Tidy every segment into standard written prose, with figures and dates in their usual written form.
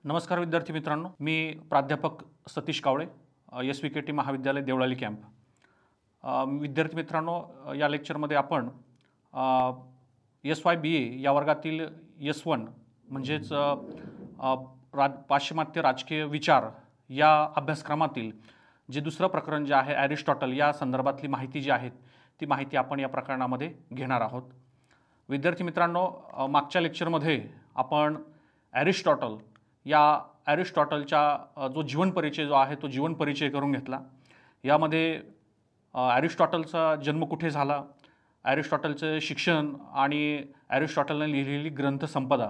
नमस्कार विद्यार्थी मित्रांनो, मी प्राध्यापक सतीश कावळे, SVKT महाविद्यालय देवळाली कॅम्प. विद्यार्थी मित्रांनो, या लेक्चरमध्ये आपण SYBA या वर्गातील S1 म्हणजेच पाश्चिमात्य राजकीय विचार या अभ्यासक्रमातील जे दुसरं प्रकरण जे आहे ॲरिस्टॉटल या संदर्भातली माहिती जी आहे ती माहिती आपण या प्रकरणामध्ये घेणार आहोत. विद्यार्थी मित्रांनो, मागच्या लेक्चरमध्ये आपण ॲरिस्टॉटल या ॲरिस्टॉटलचा जो जीवन परिचय जो आहे तो जीवन परिचय करून घेतला. यामध्ये ॲरिस्टॉटलचा जन्म कुठे झाला, ॲरिस्टॉटलचे शिक्षण आणि ॲरिस्टॉटलने लिहिलेली ग्रंथसंपदा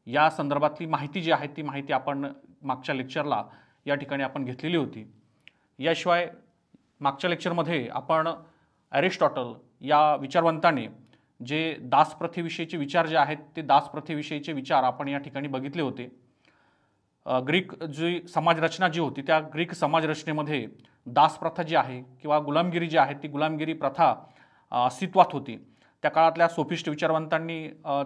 या संदर्भातली माहिती जी आहे ती माहिती आपण मागच्या लेक्चरला या ठिकाणी आपण घेतलेली होती. याशिवाय मागच्या लेक्चरमध्ये आपण ॲरिस्टॉटल या विचारवंताने जे दासप्रथेविषयीचे विचार जे आहेत ते दासप्रथेविषयीचे विचार आपण या ठिकाणी बघितले होते. ग्रीक जी समाजरचना जी होती त्या ग्रीक समाजरचनेमध्ये दासप्रथा जी आहे किंवा गुलामगिरी जी आहे ती गुलामगिरी प्रथा अस्तित्वात होती. त्या काळातल्या सोफिस्ट विचारवंतांनी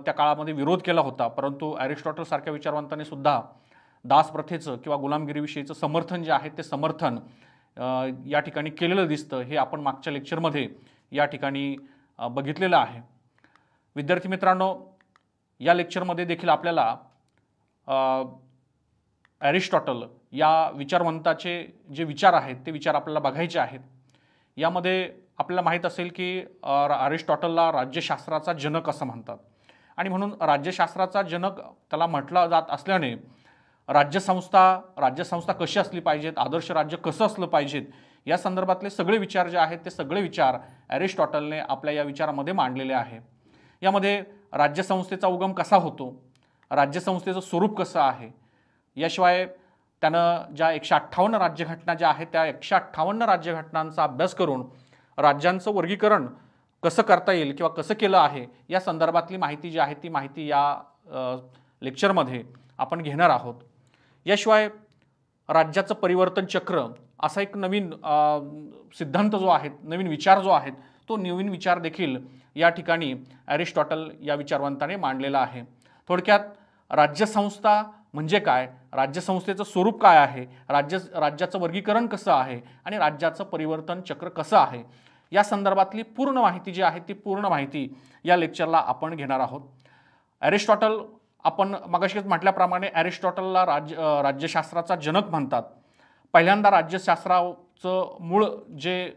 त्या काळामध्ये विरोध केला होता, परंतु ॲरिस्टॉटलसारख्या विचारवंतांनी सुद्धा दासप्रथेचं किंवा गुलामगिरीविषयीचं समर्थन जे आहे ते समर्थन या ठिकाणी केलेलं दिसतं. हे आपण मागच्या लेक्चरमध्ये या ठिकाणी बघितलेलं आहे. विद्यार्थी मित्रांनो, या लेक्चरमध्ये देखील आपल्याला ॲरिस्टॉटल या विचारवंताचे जे विचार आहेत ते विचार आपल्याला बघायचे आहेत. यामध्ये आपल्याला माहीत असेल की ॲरिस्टॉटलला राज्यशास्त्राचा जनक असं म्हणतात आणि म्हणून राज्यशास्त्राचा जनक त्याला म्हटलं जात असल्याने राज्यसंस्था कशी असली पाहिजेत, आदर्श राज्य कसं असलं पाहिजेत या संदर्भातले सगळे विचार जे आहेत ते सगळे विचार ॲरिस्टॉटलने आपल्या या विचारामध्ये मांडलेले आहे. यामध्ये राज्यसंस्थेचा उगम कसा होतो, राज्यसंस्थेचं स्वरूप कसं आहे, याशिवाय त्यानं ज्या 158 राज्यघटना ज्या आहेत त्या 158 राज्यघटनांचा अभ्यास करून राज्यांचं वर्गीकरण कसं करता येईल किंवा कसं केलं आहे या संदर्भातली माहिती जी आहे ती माहिती या लेक्चरमध्ये आपण घेणार आहोत. याशिवाय राज्याचं परिवर्तन चक्र असा एक नवीन सिद्धांत जो आहे, नवीन विचार जो आहे तो नवीन विचार देखील या ठिकाणी ॲरिस्टॉटल या विचारवंताने मांडलेला आहे. थोडक्यात राज्यसंस्था म्हणजे काय, राज्यसंस्थेचं स्वरूप काय आहे, राज्याचं वर्गीकरण कसं आहे आणि राज्याचं परिवर्तन चक्र कसं आहे या संदर्भातली पूर्ण माहिती जी आहे ती पूर्ण माहिती या लेक्चरला आपण घेणार आहोत. ॲरिस्टॉटल आपण मगाशीच म्हटल्याप्रमाणे ॲरिस्टॉटलला राज्यशास्त्राचा जनक म्हणतात. पहिल्यांदा राज्यशास्त्राचं मूळ जे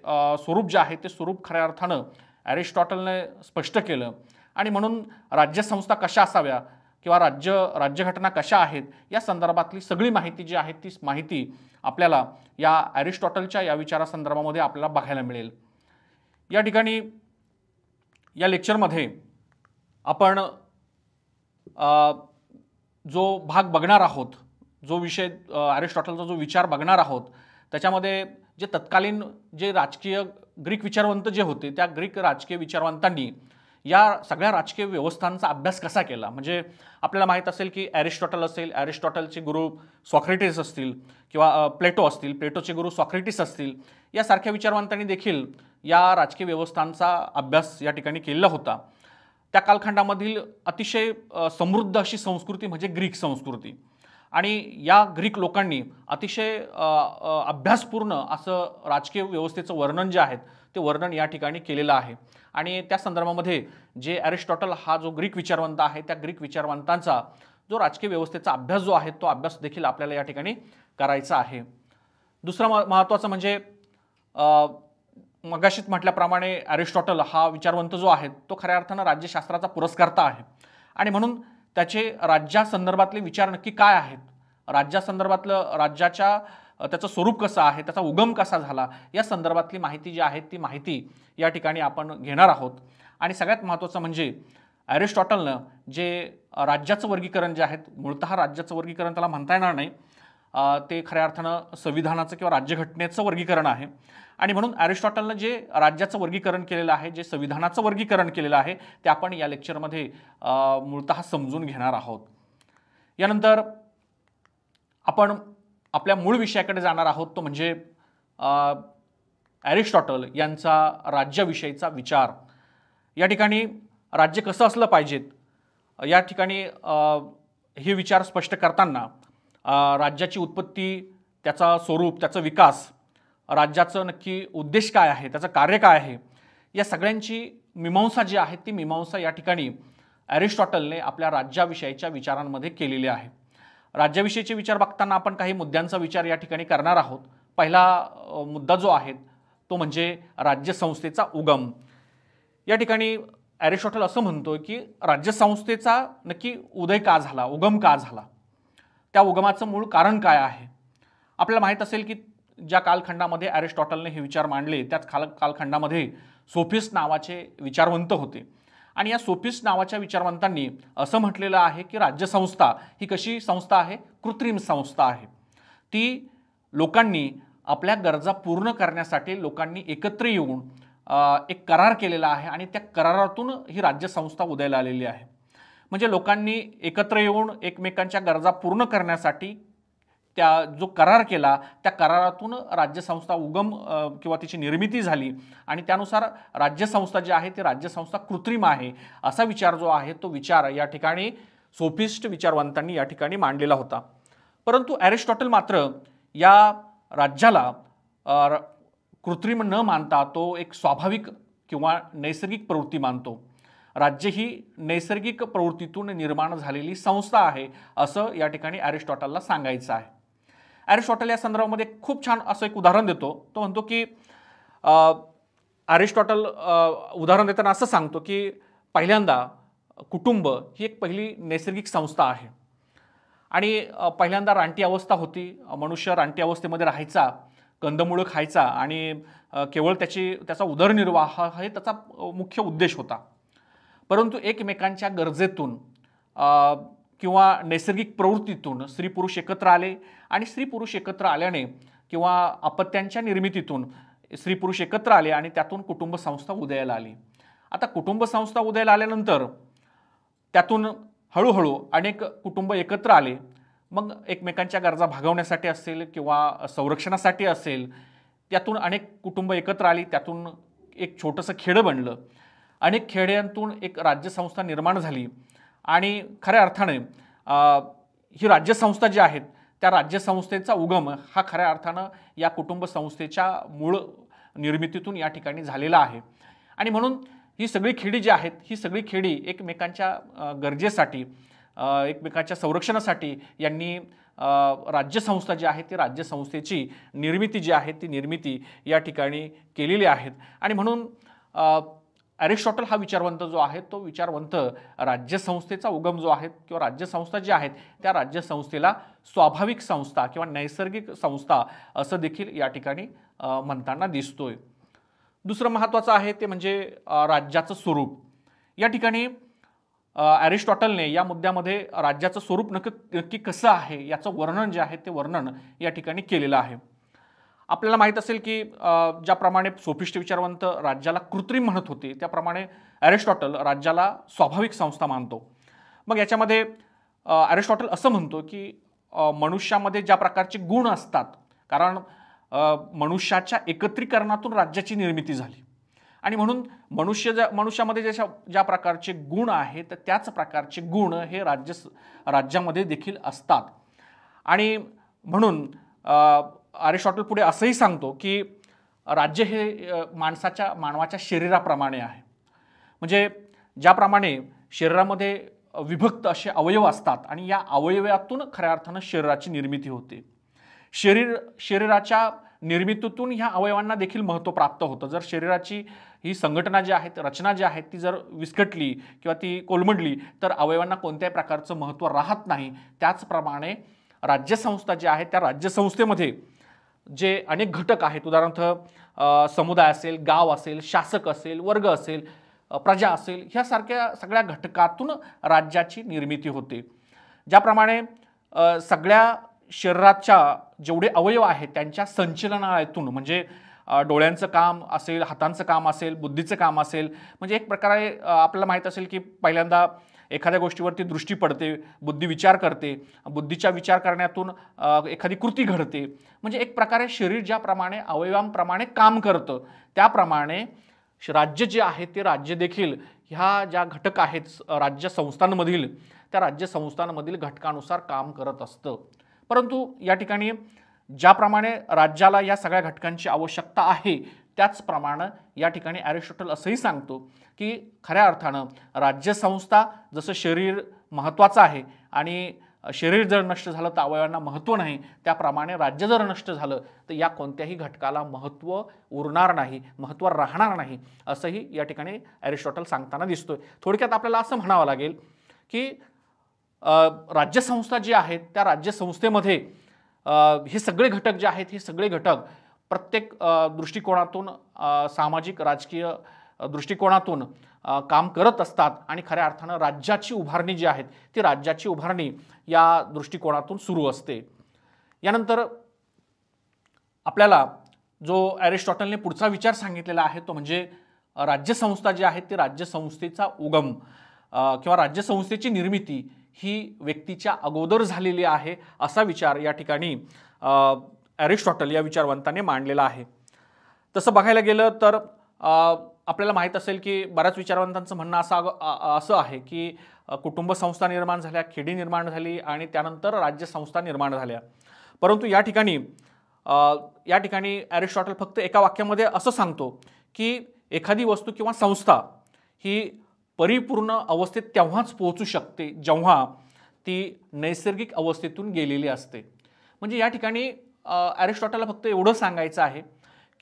स्वरूप जे आहे ते स्वरूप खऱ्या अर्थानं ॲरिस्टॉटलने स्पष्ट केलं आणि म्हणून राज्यसंस्था कशा असाव्या किंवा राज्यघटना कशा आहेत या संदर्भातली सगळी माहिती जी आहे ती माहिती आपल्याला या ॲरिस्टॉटलच्या या विचारासंदर्भामध्ये आपल्याला बघायला मिळेल. या ठिकाणी या लेक्चरमध्ये आपण जो भाग बघणार आहोत, जो विषय ॲरिस्टॉटलचा जो विचार बघणार आहोत त्याच्यामध्ये जे तत्कालीन जे राजकीय ग्रीक विचारवंत जे होते त्या ग्रीक राजकीय विचारवंतांनी या सगळ्या राजकीय व्यवस्थांचा अभ्यास कसा केला. म्हणजे आपल्याला माहीत असेल की ॲरिस्टॉटल असेल, ॲरिस्टॉटलचे गुरु सॉक्रेटिस असतील किंवा प्लेटो असतील, प्लेटोचे गुरु सॉक्रेटिस असतील, यासारख्या विचारवंतांनी देखील या राजकीय व्यवस्थांचा अभ्यास या ठिकाणी केलेला होता. त्या कालखंडामधील अतिशय समृद्ध अशी संस्कृती म्हणजे ग्रीक संस्कृती आणि या ग्रीक लोकांनी अतिशय अभ्यासपूर्ण असं राजकीय व्यवस्थेचं वर्णन जे आहे ते वर्णन या ठिकाणी केलेलं आहे. आणि त्या संदर्भामध्ये जे ॲरिस्टॉटल हा जो ग्रीक विचारवंत आहे त्या ग्रीक विचारवंतांचा जो राजकीय व्यवस्थेचा अभ्यास जो आहे तो अभ्यास देखील आपल्याला या ठिकाणी करायचा आहे. दुसरं महत्त्वाचं म्हणजे मगाशीच म्हटल्याप्रमाणे ॲरिस्टॉटल हा विचारवंत जो आहे तो खऱ्या अर्थानं राज्यशास्त्राचा पुरस्कर्ता आहे आणि म्हणून त्याचे राज्यासंदर्भातले विचार नक्की काय आहेत, राज्यासंदर्भातलं त्याचं स्वरूप कसं आहे, त्याचा उगम कसा झाला या संदर्भातली माहिती जी आहे ती माहिती या ठिकाणी आपण घेणार आहोत. आणि सगळ्यात महत्त्वाचं म्हणजे ॲरिस्टॉटलनं जे राज्याचं वर्गीकरण जे आहे, मूळतः राज्याचं वर्गीकरण त्याला म्हणता येणार नाही, ते खऱ्या अर्थानं संविधानाचं किंवा राज्यघटनेचं वर्गीकरण आहे आणि म्हणून ॲरिस्टॉटलनं जे राज्याचं वर्गीकरण केलेलं आहे, जे संविधानाचं वर्गीकरण केलेलं आहे ते आपण या लेक्चरमध्ये मूळतः समजून घेणार आहोत. यानंतर आपण आपल्या मूळ विषयाकडे जाणार आहोत, तो म्हणजे ॲरिस्टॉटल यांचा राज्याविषयीचा विचार. या ठिकाणी राज्य कसं असलं पाहिजेत या ठिकाणी हे विचार स्पष्ट करताना राज्याची उत्पत्ती, त्याचा स्वरूप, त्याचा विकास, राज्याचं नक्की उद्देश काय आहे, त्याचं कार्य काय आहे, या सगळ्यांची मीमांसा जी आहे ती मीमांसा या ठिकाणी ॲरिस्टॉटलने आपल्या राज्याविषयीच्या विचारांमध्ये केलेली आहे. राज्याविषयीचे विचार बघताना आपण काही मुद्द्यांचा विचार या ठिकाणी करणार आहोत. पहिला मुद्दा जो आहे तो म्हणजे राज्यसंस्थेचा उगम. या ठिकाणी ॲरिस्टॉटल असं म्हणतो की राज्यसंस्थेचा नक्की उदय का झाला, उगम का झाला, त्या उगमाचं मूळ कारण काय आहे. आपल्याला माहीत असेल की ज्या कालखंडामध्ये ॲरिस्टॉटलने हे विचार मांडले त्याच कालखंडामध्ये सोफिस्ट नावाचे विचारवंत होते. आणि या सोफिस्ट नावाच्या विचारवंतांनी असं म्हटलेलं आहे की राज्यसंस्था ही कशी संस्था आहे, कृत्रिम संस्था आहे. ती लोकांनी आपल्या गरजा पूर्ण करण्यासाठी लोकांनी एकत्र येऊन एक करार केलेला आहे आणि त्या करारातून ही राज्यसंस्था उदयाला आलेली आहे. म्हणजे लोकांनी एकत्र येऊन एकमेकांच्या गरजा पूर्ण करण्यासाठी त्या जो करार केला त्या करारातून राज्यसंस्था उगम किंवा तिची निर्मिती झाली आणि त्यानुसार राज्यसंस्था जी आहे ती राज्यसंस्था कृत्रिम आहे असा विचार जो आहे तो विचार या ठिकाणी सोफिस्ट विचारवंतांनी या ठिकाणी मांडलेला होता. परंतु ॲरिस्टॉटल मात्र या राज्याला कृत्रिम न मानता तो एक स्वाभाविक किंवा नैसर्गिक प्रवृत्ती मानतो. राज्य ही नैसर्गिक प्रवृत्तीतून निर्माण झालेली संस्था आहे असं या ठिकाणी ॲरिस्टॉटलला सांगायचं आहे. ॲरिस्टॉटल या संदर्भामध्ये खूप छान असं एक उदाहरण देतो. तो म्हणतो की ॲरिस्टॉटल उदाहरण देताना असं सांगतो की पहिल्यांदा कुटुंब ही एक पहिली नैसर्गिक संस्था आहे आणि पहिल्यांदा रानटी अवस्था होती. मनुष्य रानटी अवस्थेमध्ये राहायचा, कंदमुळं खायचा आणि केवळ त्याचा उदरनिर्वाह हे त्याचा मुख्य उद्देश होता. परंतु एकमेकांच्या गरजेतून किंवा नैसर्गिक प्रवृत्तीतून स्त्री पुरुष एकत्र आले आणि स्त्री पुरुष एकत्र आल्याने किंवा अपत्यांच्या निर्मितीतून स्त्री पुरुष एकत्र आले आणि त्यातून कुटुंब संस्था उदयाला आली. आता कुटुंब संस्था उदयाला आल्यानंतर त्यातून हळूहळू अनेक कुटुंब एकत्र आले. मग एकमेकांच्या गरजा भागवण्यासाठी असेल किंवा संरक्षणासाठी असेल त्यातून अनेक कुटुंब एकत्र आली. त्यातून एक छोटंसं खेडं बनलं. अनेक खेड्यांतून एक राज्यसंस्था निर्माण झाली आणि खऱ्या अर्थाने ही राज्यसंस्था जी आहेत त्या राज्यसंस्थेचा उगम हा खऱ्या अर्थानं या कुटुंब संस्थेच्या मूळ निर्मितीतून या ठिकाणी झालेला आहे. आणि म्हणून ही सगळी खेडी जी आहेत ही सगळी खेडी एकमेकांच्या गरजेसाठी एकमेकांच्या संरक्षणासाठी यांनी राज्यसंस्था जी आहे ती राज्यसंस्थेची निर्मिती जी आहे ती निर्मिती या ठिकाणी केलेली आहेत. आणि म्हणून ॲरिस्टॉटल हा विचारवंत जो आहे तो विचारवंत राज्यसंस्थेचा उगम जो आहे किंवा राज्यसंस्था जी आहेत त्या राज्यसंस्थेला स्वाभाविक संस्था किंवा नैसर्गिक संस्था असं देखील या ठिकाणी म्हणताना दिसतोय. दुसरं महत्त्वाचं आहे ते म्हणजे राज्याचं स्वरूप. या ठिकाणी ॲरिस्टॉटलने या मुद्द्यामध्ये राज्याचं स्वरूप नक्की कसं आहे याचं वर्णन जे आहे ते वर्णन या ठिकाणी केलेलं आहे. आपल्याला माहीत असेल की ज्याप्रमाणे सोफिस्ट विचारवंत राज्याला कृत्रिम म्हणत होते त्याप्रमाणे ॲरिस्टॉटल राज्याला स्वाभाविक संस्था मानतो. मग याच्यामध्ये ॲरिस्टॉटल असं म्हणतो की मनुष्यामध्ये ज्या प्रकारचे गुण असतात, कारण मनुष्याच्या एकत्रीकरणातून राज्याची निर्मिती झाली आणि म्हणून मनुष्यामध्ये ज्या प्रकारचे गुण आहेत त्याच प्रकारचे गुण हे राज्यामध्ये देखील असतात. आणि म्हणून ॲरिस्टॉटल पुढे असंही सांगतो की राज्य हे मानवाच्या शरीराप्रमाणे आहे. म्हणजे ज्याप्रमाणे शरीरामध्ये विभक्त असे अवयव असतात आणि या अवयवातून खऱ्या अर्थानं शरीराची निर्मिती होते. शरीराच्या निर्मितीतून ह्या अवयवांना देखील महत्त्व प्राप्त होतं. जर शरीराची ही संघटना जी आहे रचना जी आहे ती जर विस्कटली किंवा ती कोलमडली तर अवयवांना कोणत्याही प्रकारचं महत्त्व राहत नाही. त्याचप्रमाणे राज्यसंस्था जी आहे त्या राज्यसंस्थेमध्ये जे अनेक घटक आहेत, उदाहरणार्थ समुदाय असेल, गाव असेल, शासक असेल, वर्ग असेल, प्रजा असेल, ह्या सारख्या सगळ्या घटकातून राज्याची निर्मिती होते. ज्याप्रमाणे सगळ्या शरीराच्या जेवढे अवयव आहेत त्यांच्या संचलनातून म्हणजे डोळ्यांचं काम असेल, हातांचं काम असेल, बुद्धीचं काम असेल, म्हणजे एक प्रकारे आपल्याला माहीत असेल की पहिल्यांदा एखाद्या गोष्टीवरती दृष्टी पडते, बुद्धी विचार करते, बुद्धीच्या विचार करण्यातून एखादी कृती घडते. म्हणजे एक प्रकारे शरीर ज्याप्रमाणे अवयवांप्रमाणे काम करतं त्याप्रमाणे राज्य जे आहे ते राज्य देखील ह्या ज्या घटक आहेत राज्यसंस्थांमधील त्या राज्यसंस्थांमधील घटकानुसार काम करत असतं. परंतु या ठिकाणी ज्याप्रमाणे राज्याला या सगळ्या घटकांची आवश्यकता आहे त्याचप्रमाणे या ठिकाणी ॲरिस्टॉटल असंही सांगतो की खऱ्या अर्थानं राज्यसंस्था जसं शरीर महत्त्वाचं आहे आणि शरीर जर नष्ट झालं तर अवयवांना महत्त्व नाही, त्याप्रमाणे राज्य जर नष्ट झालं तर या कोणत्याही घटकाला महत्त्व उरणार नाही, महत्त्व राहणार नाही, असंही या ठिकाणी ॲरिस्टॉटल सांगताना दिसतोय. थोडक्यात आपल्याला असं म्हणावं लागेल की राज्यसंस्था जी आहेत त्या राज्यसंस्थेमध्ये हे सगळे घटक जे आहेत हे सगळे घटक प्रत्येक दृष्टिकोनातून सामाजिक राजकीय दृष्टिकोनातून काम करत असतात आणि खऱ्या अर्थानं राज्याची उभारणी जी आहे ती राज्याची उभारणी या दृष्टिकोनातून सुरू असते. यानंतर आपल्याला जो ॲरिस्टॉटलने पुढचा विचार सांगितलेला आहे तो म्हणजे राज्यसंस्था जी आहे ती राज्यसंस्थेचा उगम किंवा राज्यसंस्थेची निर्मिती ही व्यक्तीच्या अगोदर झालेली आहे असा विचार या ठिकाणी ॲरिस्टॉटल या विचारवंताने मांडलेला आहे. तसं बघायला गेलं तर आपल्याला माहीत असेल की बऱ्याच विचारवंतांचं म्हणणं असं आहे की कुटुंब संस्था निर्माण झाल्या, खेडी निर्माण झाली आणि त्यानंतर राज्यसंस्था निर्माण झाल्या. परंतु या ठिकाणी ॲरिस्टॉटल फक्त एका वाक्यामध्ये असं सांगतो की एखादी वस्तू किंवा संस्था ही परिपूर्ण अवस्थेत तेव्हाच पोहोचू शकते जेव्हा ती नैसर्गिक अवस्थेतून गेलेली असते. म्हणजे या ठिकाणी ॲरिस्टॉटलला फक्त एवढं सांगायचं आहे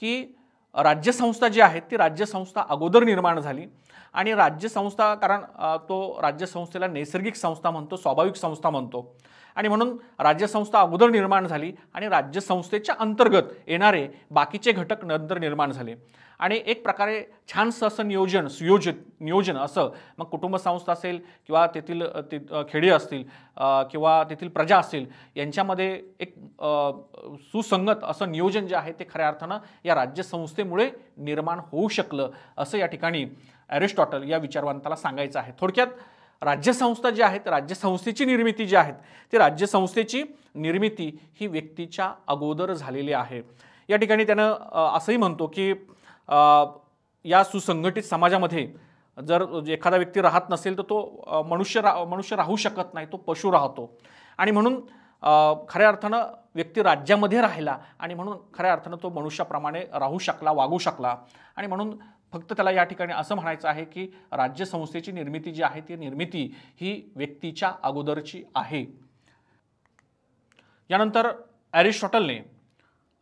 की राज्यसंस्था जी आहे ती राज्यसंस्था अगोदर निर्माण झाली आणि राज्यसंस्था कारण तो राज्यसंस्थेला नैसर्गिक संस्था म्हणतो, स्वाभाविक संस्था म्हणतो आणि म्हणून राज्यसंस्था अगोदर निर्माण झाली आणि राज्यसंस्थेच्या अंतर्गत येणारे बाकीचे घटक नंतर निर्माण झाले आणि एक प्रकारे छानसं असं नियोजन असं मग कुटुंब संस्था असेल किंवा तेथील खेडी असतील किंवा तेथील प्रजा असेल यांच्यामध्ये एक सुसंगत असं नियोजन जे आहे ते खऱ्या अर्थानं या राज्यसंस्थेमुळे निर्माण होऊ शकलं असं या ठिकाणी ॲरिस्टॉटल या विचारवंताला सांगायचं आहे. थोडक्यात राज्यसंस्था जी आहेत राज्यसंस्थेची निर्मिती जी आहे ती राज्यसंस्थेची निर्मिती ही व्यक्तीच्या अगोदर झालेली आहे. या ठिकाणी त्यानं असंही म्हणतो की या सुसंघटित समाजामध्ये जर एखादा व्यक्ती राहत नसेल तर तो मनुष्य राहू शकत नाही, तो पशु राहतो आणि म्हणून खऱ्या अर्थानं व्यक्ती राज्यामध्ये राहिला आणि म्हणून खऱ्या अर्थानं तो मनुष्याप्रमाणे राहू शकला, वागू शकला आणि म्हणून फक्त त्याला या ठिकाणी असं म्हणायचं आहे की राज्यसंस्थेची निर्मिती जी आहे ती निर्मिती ही व्यक्तीच्या अगोदरची आहे. यानंतर ॲरिस्टॉटलने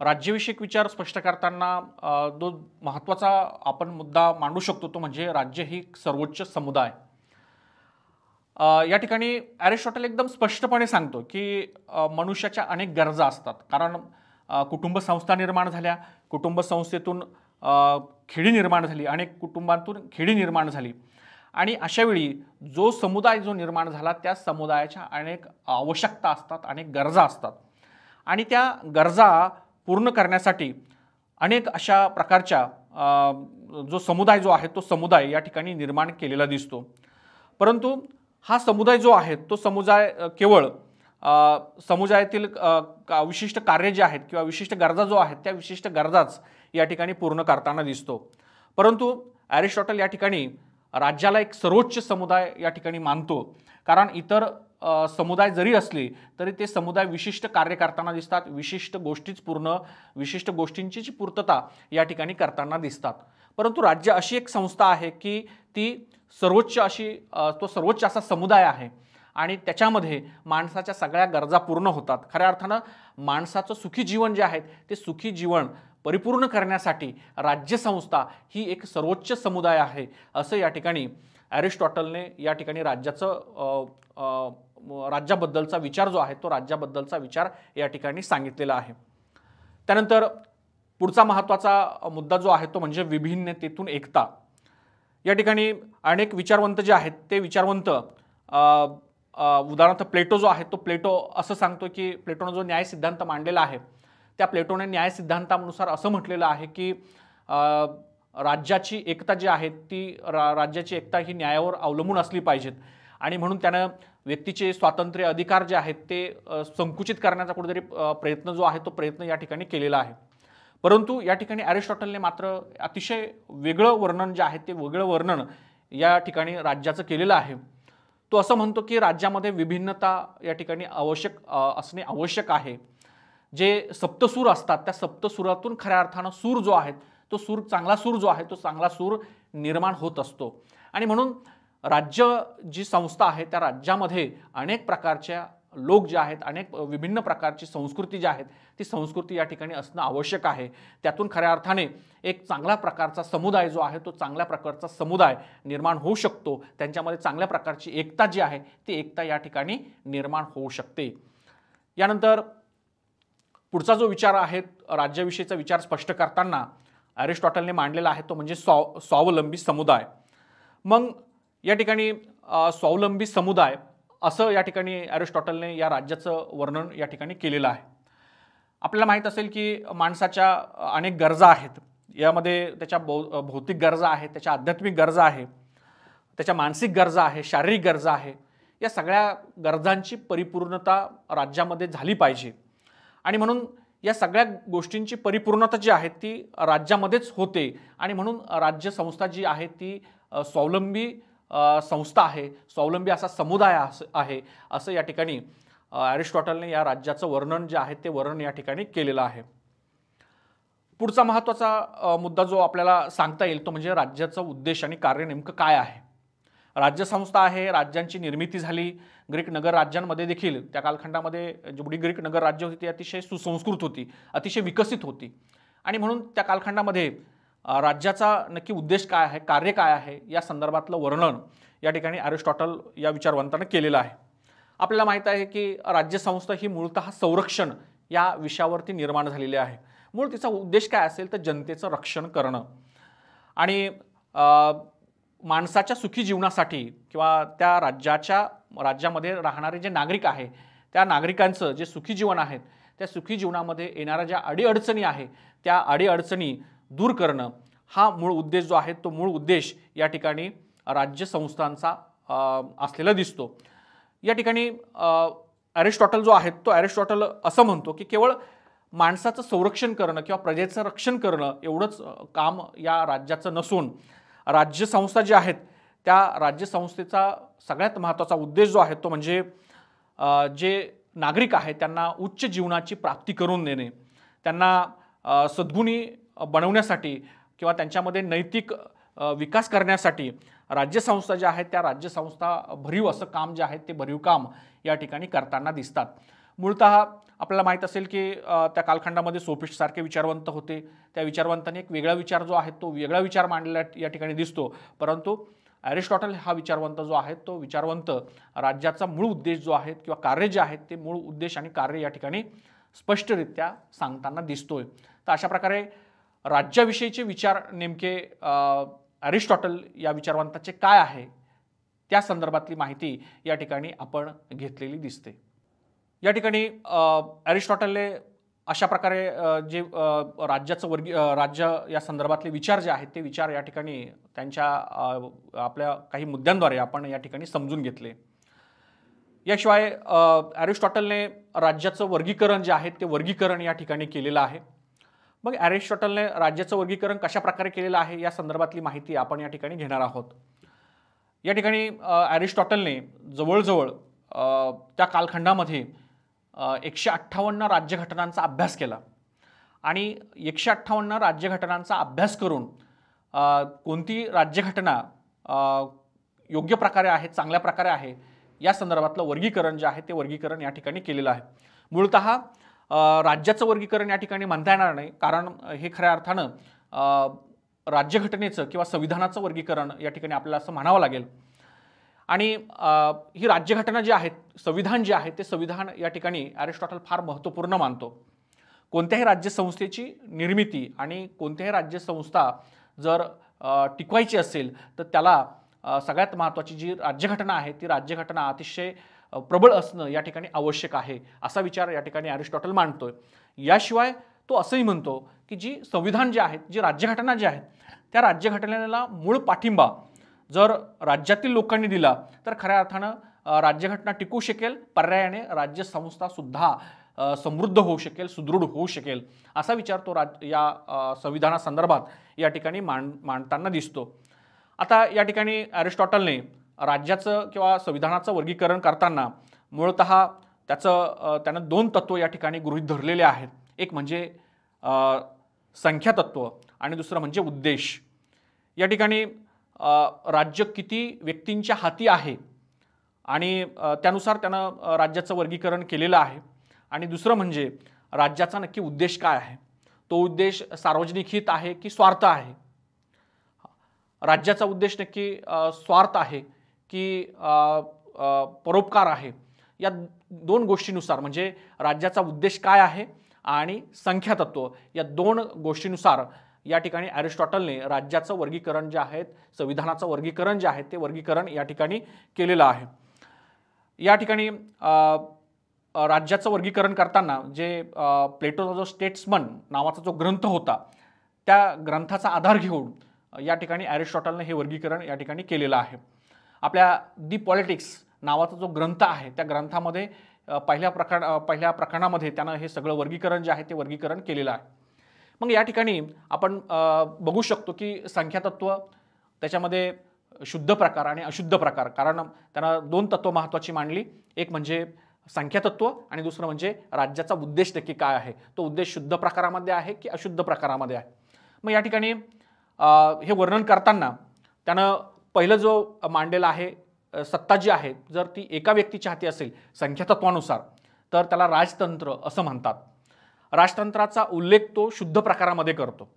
राज्यविषयक विचार स्पष्ट करताना जो महत्त्वाचा आपण मुद्दा मांडू शकतो तो म्हणजे राज्य ही सर्वोच्च समुदाय. या ठिकाणी ॲरिस्टॉटल एकदम स्पष्टपणे सांगतो की मनुष्याच्या अनेक गरजा असतात कारण कुटुंब संस्था निर्माण झाल्या, कुटुंब संस्थेतून खेडी निर्माण झाली, अनेक कुटुंबांतून खेडी निर्माण झाली आणि अशावेळी जो समुदाय निर्माण झाला त्या समुदायाच्या अनेक आवश्यकता असतात, अनेक गरजा असतात आणि त्या गरजा पूर्ण करण्यासाठी अनेक अशा प्रकारच्या जो समुदाय आहे तो समुदाय या ठिकाणी निर्माण केलेला दिसतो. परंतु हा समुदाय जो आहे तो समुदाय केवळ समुदायातील विशिष्ट कार्य जे आहेत किंवा विशिष्ट गरजा जो आहेत त्या विशिष्ट गरजाच या ठिकाणी पूर्ण करताना दिसतो. परंतु ॲरिस्टॉटल या ठिकाणी राज्याला एक सर्वोच्च समुदाय या ठिकाणी मानतो कारण इतर समुदाय जरी असले तरी ते समुदाय विशिष्ट कार्य करताना दिसतात, विशिष्ट गोष्टींची पूर्तता या ठिकाणी करताना दिसतात. परंतु राज्य अशी एक संस्था आहे की ती तो सर्वोच्च असा समुदाय आहे आणि त्याच्यामध्ये माणसाच्या सगळ्या गरजा पूर्ण होतात. खऱ्या अर्थानं माणसाचं सुखी जीवन जे आहे ते सुखी जीवन परिपूर्ण करण्यासाठी राज्यसंस्था ही एक सर्वोच्च समुदाय आहे असं या ठिकाणी ॲरिस्टॉटलने या ठिकाणी राज्याबद्दलचा विचार जो आहे तो राज्याबद्दलचा विचार या ठिकाणी सांगितलेला आहे. त्यानंतर पुढचा महत्त्वाचा मुद्दा जो आहे तो म्हणजे विभिन्नतेतून एकता. या ठिकाणी अनेक विचारवंत जे आहेत ते विचारवंत उदाहरणार्थ प्लेटो जो आहे तो प्लेटो असं सांगतो की प्लेटोने जो न्याय सिद्धांत मांडलेला आहे त्या प्लेटोने न्याय सिद्धांतानुसार असं म्हटलेलं आहे की राज्याची एकता जी आहे ती राज्याची एकता ही न्यायावर अवलंबून असली पाहिजेत आणि म्हणून त्यानं व्यक्तीचे स्वातंत्र्य अधिकार जे आहेत ते संकुचित करण्याचा कुठेतरी प्रयत्न जो आहे तो प्रयत्न या ठिकाणी केलेला आहे. परंतु या ठिकाणी ॲरिस्टॉटलने मात्र अतिशय वेगळं वर्णन जे आहे ते वेगळं वर्णन या ठिकाणी राज्याचं केलेलं आहे. तो असं म्हणतो की राज्यामध्ये विभिन्नता या ठिकाणी असणे आवश्यक आहे. जे सप्तसूर असतात त्या सप्तसुरातून खऱ्या अर्थानं सूर जो आहे तो चांगला सूर जो आहे तो चांगला सूर निर्माण होत असतो. आणि म्हणून राज्य जी संस्था आहे त्या राज्यामध्ये अनेक प्रकारच्या लोक जे आहेत, अनेक विभिन्न प्रकारची संस्कृती जी आहेत ती संस्कृती या ठिकाणी असणं आवश्यक आहे. त्यातून खऱ्या अर्थाने एक चांगला प्रकारचा समुदाय जो आहे तो चांगल्या प्रकारचा समुदाय निर्माण होऊ शकतो. त्यांच्यामध्ये चांगल्या प्रकारची एकता जी आहे ती एकता या ठिकाणी निर्माण होऊ शकते. यानंतर पुढचा जो विचार आहे राज्याविषयीचा विचार स्पष्ट करताना अरिस्टॉटलने मांडलेला आहे तो म्हणजे स्वावलंबी समुदाय. मग या ठिकाणी स्वावलंबी समुदाय असं या ठिकाणी अरिस्टॉटलने या राज्याचं वर्णन या ठिकाणी केलेलं आहे. आपल्याला माहीत असेल की माणसाच्या अनेक गरजा आहेत. यामध्ये त्याच्या भौतिक गरजा आहेत, त्याच्या आध्यात्मिक गरजा आहे, त्याच्या मानसिक गरजा आहे, शारीरिक गरजा आहे. या सगळ्या गरजांची परिपूर्णता राज्यामध्ये झाली पाहिजे. आणि म्हणून या सगळ्या गोष्टींची परिपूर्णता जी आहे ती राज्यामध्येच होते. आणि म्हणून राज्य संस्था जी आहे ती स्वावलंबी संस्था आहे, स्वावलंबी असा समुदाय आहे असं या ठिकाणी अरिस्टॉटलने या राज्याचं वर्णन जे आहे ते वर्णन या ठिकाणी केलेलं आहे. पुढचा महत्त्वाचा मुद्दा जो आपल्याला सांगता येईल तो म्हणजे राज्याचा उद्देश आणि कार्य नेमकं काय आहे. राज्यसंस्था आहे, राज्यांची निर्मिती झाली. ग्रीक नगर राज्यांमध्ये देखील त्या कालखंडामध्ये जेवढी ग्रीक नगर राज्य होती ती अतिशय सुसंस्कृत होती, अतिशय विकसित होती. आणि म्हणून त्या कालखंडामध्ये राज्याचा नक्की उद्देश काय आहे, कार्य काय आहे या संदर्भातलं वर्णन या ठिकाणी अरिस्टॉटल या विचारवंतानं केलेलं आहे. आपल्याला माहीत आहे की राज्यसंस्था ही मूळतः संरक्षण या विषयावरती निर्माण झालेली आहे. मूळ तिचा उद्देश काय असेल तर जनतेचं रक्षण करणं आणि माणसाच्या सुखी जीवनासाठी किंवा त्या राज्यामध्ये राहणारे जे नागरिक आहे त्या नागरिकांचं जे सुखी जीवन आहे त्या सुखी जीवनामध्ये येणाऱ्या ज्या अडीअडचणी आहे त्या अडीअडचणी दूर करणं हा मूळ उद्देश जो आहे तो मूळ उद्देश या ठिकाणी राज्यसंस्थांचा असलेला दिसतो. या ठिकाणी अरिस्टॉटल जो आहे तो अरिस्टॉटल असं म्हणतो की केवळ माणसाचं संरक्षण करणं किंवा प्रजेचं रक्षण करणं एवढंच काम या राज्याचं नसून राज्यसंस्था ज्या आहेत त्या राज्यसंस्थेचा सगळ्यात महत्त्वाचा उद्देश जो आहे तो म्हणजे जे नागरिक आहेत त्यांना उच्च जीवनाची प्राप्ती करून देणे, त्यांना सद्गुणी बनवण्यासाठी किंवा त्यांच्यामध्ये नैतिक विकास करण्यासाठी राज्यसंस्था ज्या आहेत त्या राज्यसंस्था भरीव असं काम जे आहे ते भरीव काम या ठिकाणी करताना दिसतात. मूळतः आपल्याला माहीत असेल की त्या कालखंडामध्ये सोफिस्ट सारखे विचारवंत होते. त्या विचारवंतांनी एक वेगळा विचार जो आहे तो वेगळा विचार मांडलेला या ठिकाणी दिसतो. परंतु अरिस्टॉटल हा विचारवंत जो आहे तो विचारवंत राज्याचा मूळ उद्देश जो आहे किंवा कार्य जे आहेत ते मूळ उद्देश आणि कार्य या ठिकाणी स्पष्टरित्या सांगताना दिसतोय. तर अशा प्रकारे राज्याविषयीचे विचार नेमके अरिस्टॉटल या विचारवंताचे काय आहे त्या संदर्भातली माहिती या ठिकाणी आपण घेतलेली दिसते. या ठिकाणी अरिस्टॉटलने अशा प्रकारे जे राज्य या संदर्भातले विचार जे आहेत ते विचार या ठिकाणी त्यांच्या आपल्या काही मुद्द्यांद्वारे आपण या ठिकाणी समजून घेतले. याशिवाय अरिस्टॉटलने राज्याचं वर्गीकरण जे आहे ते वर्गीकरण या ठिकाणी केलेलं आहे. मग अरिस्टॉटलने राज्याचं वर्गीकरण कशा प्रकारे केलेलं आहे या संदर्भातली माहिती आपण या ठिकाणी घेणार आहोत. या ठिकाणी अरिस्टॉटलने जवळजवळ त्या कालखंडामध्ये 158 राज्यघटनांचा अभ्यास केला आणि 158 राज्यघटनांचा अभ्यास करून कोणती राज्यघटना योग्य प्रकारे आहे, चांगल्या प्रकारे आहे या संदर्भातलं वर्गीकरण जे आहे ते वर्गीकरण या ठिकाणी केलेलं आहे. मूळतः राज्याचं वर्गीकरण या ठिकाणी म्हणता येणार नाही, कारण हे खऱ्या अर्थानं राज्यघटनेचं किंवा संविधानाचं वर्गीकरण या ठिकाणी आपल्याला असं म्हणावं लागेल. आणि ही राज्यघटना जी आहे, संविधान जे आहे ते संविधान या ठिकाणी अरिस्टॉटल फार महत्त्वपूर्ण मानतो. कोणत्याही राज्यसंस्थेची निर्मिती आणि कोणत्याही राज्यसंस्था जर टिकवायची असेल तर त्याला सगळ्यात महत्त्वाची जी राज्यघटना आहे ती राज्यघटना अतिशय प्रबळ असणं या ठिकाणी आवश्यक आहे असा विचार या ठिकाणी अरिस्टॉटल मांडतोय. याशिवाय तो असंही म्हणतो की जी संविधान जे आहेत, जी राज्यघटना जी आहेत त्या राज्यघटनेला मूळ पाठिंबा जर राज्यातील लोकांनी दिला तर खऱ्या अर्थानं राज्यघटना टिकू शकेल, पर्यायाने राज्यसंस्था सुद्धा समृद्ध होऊ शकेल, सुदृढ होऊ शकेल असा विचार तो या संविधानासंदर्भात या ठिकाणी मांडताना दिसतो. आता या ठिकाणी अरिस्टॉटलने राज्याचं किंवा संविधानाचं वर्गीकरण करताना मूळतः त्यानं दोन तत्व या ठिकाणी गृहीत धरलेले आहेत. एक म्हणजे संख्यातत्व आणि दुसरं म्हणजे उद्देश. या ठिकाणी राज्य किती व्यक्तींच्या हाती आहे आणि त्यानुसार त्यानं राज्याचं वर्गीकरण केलेलं आहे. आणि दुसरं म्हणजे राज्याचा नक्की उद्देश काय आहे, तो उद्देश सार्वजनिक हित आहे की स्वार्थ आहे. राज्याचा उद्देश नक्की स्वार्थ आहे की परोपकार आहे. या दोन गोष्टीनुसार म्हणजे राज्याचा उद्देश काय आहे आणि संख्यातत्व या दोन गोष्टीनुसार या ठिकाणी अरिस्टॉटलने राज्याचं वर्गीकरण जे आहे, संविधानाचं वर्गीकरण जे आहे ते वर्गीकरण या ठिकाणी केलेलं आहे. या ठिकाणी राज्याचं वर्गीकरण करताना जे प्लेटोचा जो स्टेट्समन नावाचा जो ग्रंथ होता त्या ग्रंथाचा आधार घेऊन या ठिकाणी अरिस्टॉटलने हे वर्गीकरण या ठिकाणी केलेलं आहे. आपल्या दी पॉलिटिक्स नावाचा जो ग्रंथ आहे त्या ग्रंथामध्ये पहिल्या प्रकरणामध्ये त्यानं हे सगळं वर्गीकरण जे आहे ते वर्गीकरण केलेलं आहे. मग या ठिकाणी आपण बघू शकतो की संख्यातत्व त्याच्यामध्ये शुद्ध प्रकार आणि अशुद्ध प्रकार, कारण त्यानं दोन तत्व महत्त्वाची मांडली. एक म्हणजे संख्यातत्व आणि दुसरं म्हणजे राज्याचा उद्देश नक्की काय आहे, तो उद्देश शुद्ध प्रकारामध्ये आहे की अशुद्ध प्रकारामध्ये आहे. मग या ठिकाणी हे वर्णन करताना त्यानं पहिलं जो मांडलेला आहे सत्ता जी आहे जर ती एका व्यक्तीच्या हाती असेल संख्यातत्वानुसार तर त्याला राजतंत्र असं म्हणतात. राजतंत्राचा उल्लेख तो शुद्ध प्रकारामध्ये करतो.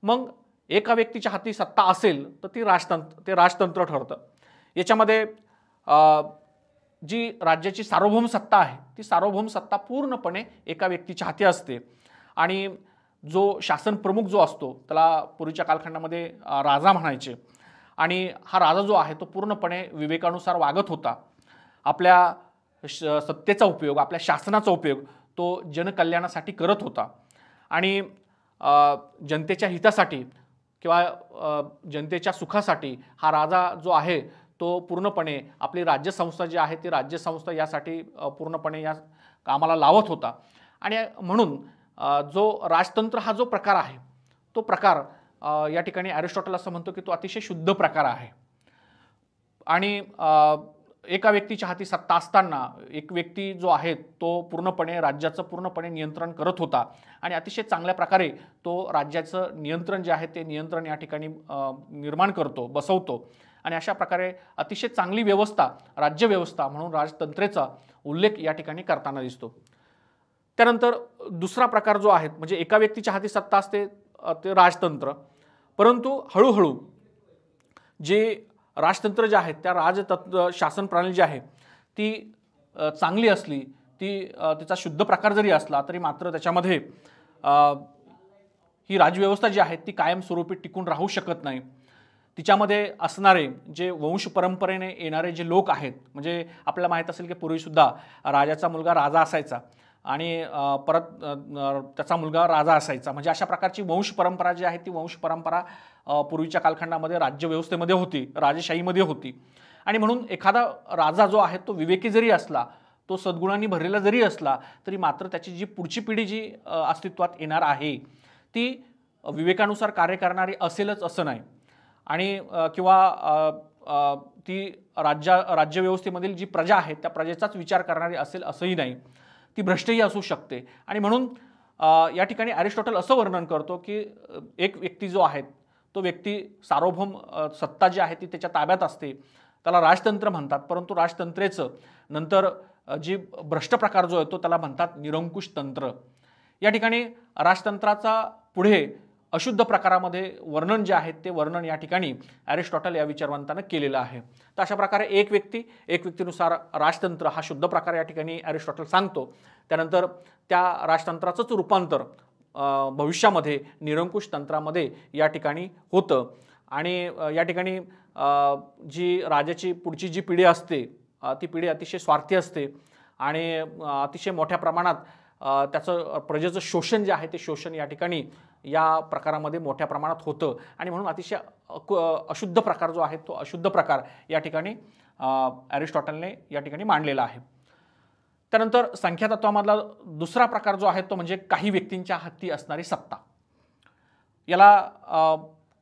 मग एका व्यक्तीच्या हाती सत्ता असेल तर ते राजतंत्र ठरतं. याच्यामध्ये जी राज्याची सार्वभौम सत्ता आहे ती सार्वभौम सत्ता पूर्णपणे एका व्यक्तीच्या हाती असते आणि जो शासन प्रमुख जो असतो त्याला पूर्वीच्या कालखंडामध्ये राजा म्हणायचे. आणि हा राजा जो आहे तो पूर्णपणे विवेकानुसार वागत होता. आपल्या सत्तेचा उपयोग, आपल्या शासनाचा उपयोग तो जनकल्याणासाठी करत होता आणि जनतेच्या हितासाठी किंवा जनतेच्या सुखासाठी हा राजा जो आहे तो पूर्णपणे आपली राज्यसंस्था जी आहे ती राज्यसंस्था यासाठी पूर्णपणे या कामाला लावत होता. आणि म्हणून जो राजतंत्र हा जो प्रकार आहे तो प्रकार या ठिकाणी अरिस्टॉटल असं म्हणतो की तो अतिशय शुद्ध प्रकार आहे. आणि एका व्यक्तीच्या हाती सत्ता असताना एक व्यक्ती जो आहे तो पूर्णपणे राज्याचं पूर्णपणे नियंत्रण करत होता आणि अतिशय चांगल्या प्रकारे तो राज्याचं नियंत्रण जे आहे ते नियंत्रण या ठिकाणी निर्माण करतो, बसवतो. आणि अशा प्रकारे अतिशय चांगली व्यवस्था, राज्यव्यवस्था म्हणून राजतंत्रेचा उल्लेख या ठिकाणी करताना दिसतो. त्यानंतर दुसरा प्रकार जो आहे म्हणजे एका व्यक्तीच्या हाती सत्ता असते ते राजतंत्र, परंतु हळूहळू जे राजतंत्र जे आहेत त्या राजतंत्र शासन प्रणाली जी आहे ती चांगली असली, तिचा शुद्ध प्रकार जरी असला तरी मात्र त्याच्यामध्ये ही राजव्यवस्था जी आहे ती कायमस्वरूपी टिकून राहू शकत नाही. तिच्यामध्ये असणारे जे वंश परंपरेने येणारे जे लोक आहेत, म्हणजे आपल्याला माहीत असेल की पूर्वीसुद्धा राजाचा मुलगा राजा असायचा आणि परत त्याचा मुलगा राजा असायचा. म्हणजे अशा प्रकारची वंश परंपरा जी आहे ती वंश परंपरा पूर्वीच्या कालखंडामध्ये राज्यव्यवस्थेमध्ये होती, राजशाहीमध्ये होती. आणि म्हणून एखादा राजा जो आहे तो विवेकी जरी असला, तो सद्गुणांनी भरलेला जरी असला तरी मात्र त्याची जी पुढची पिढी जी अस्तित्वात येणार आहे ती विवेकानुसार कार्य करणारी असेलच असं नाही. आणि किंवा ती राज्यव्यवस्थेमधील जी प्रजा आहे त्या प्रजेचाच विचार करणारी असेल असंही नाही, ती भ्रष्टही असू शकते. आणि म्हणून या ठिकाणी अरिस्टॉटल असं वर्णन करतो की एक व्यक्ती जो आहे तो व्यक्ती सार्वभौम सत्ता जी आहे ती त्याच्या ताब्यात असते, त्याला राजतंत्र म्हणतात. परंतु राजतंत्रेचं नंतर जी भ्रष्ट प्रकार जो आहे तो त्याला म्हणतात निरंकुश तंत्र. या ठिकाणी राजतंत्राचा पुढे अशुद्ध प्रकारामध्ये वर्णन जे आहे ते वर्णन या ठिकाणी अरिस्टॉटल या विचारवंतानं केलेलं आहे. तर अशा प्रकारे एक व्यक्तीनुसार राजतंत्र हा शुद्ध प्रकार या ठिकाणी अरिस्टॉटल सांगतो. त्यानंतर त्या राजतंत्राचंच रूपांतर भविष्यामध्ये निरंकुश तंत्रामध्ये या ठिकाणी होतं. आणि या ठिकाणी जी राजाची पुढची जी पिढी असते ती पिढी अतिशय स्वार्थी असते आणि अतिशय मोठ्या प्रमाणात त्याचं प्रजेचं शोषण जे आहे ते शोषण या ठिकाणी या प्रकारामध्ये मोठ्या प्रमाणात होतं. आणि म्हणून अतिशय अशुद्ध प्रकार जो आहे तो अशुद्ध प्रकार या ठिकाणी अरिस्टॉटलने या ठिकाणी मांडलेला आहे. त्यानंतर संख्यातत्वामधला दुसरा प्रकार जो आहे तो म्हणजे काही व्यक्तींच्या हाती असणारी सत्ता. याला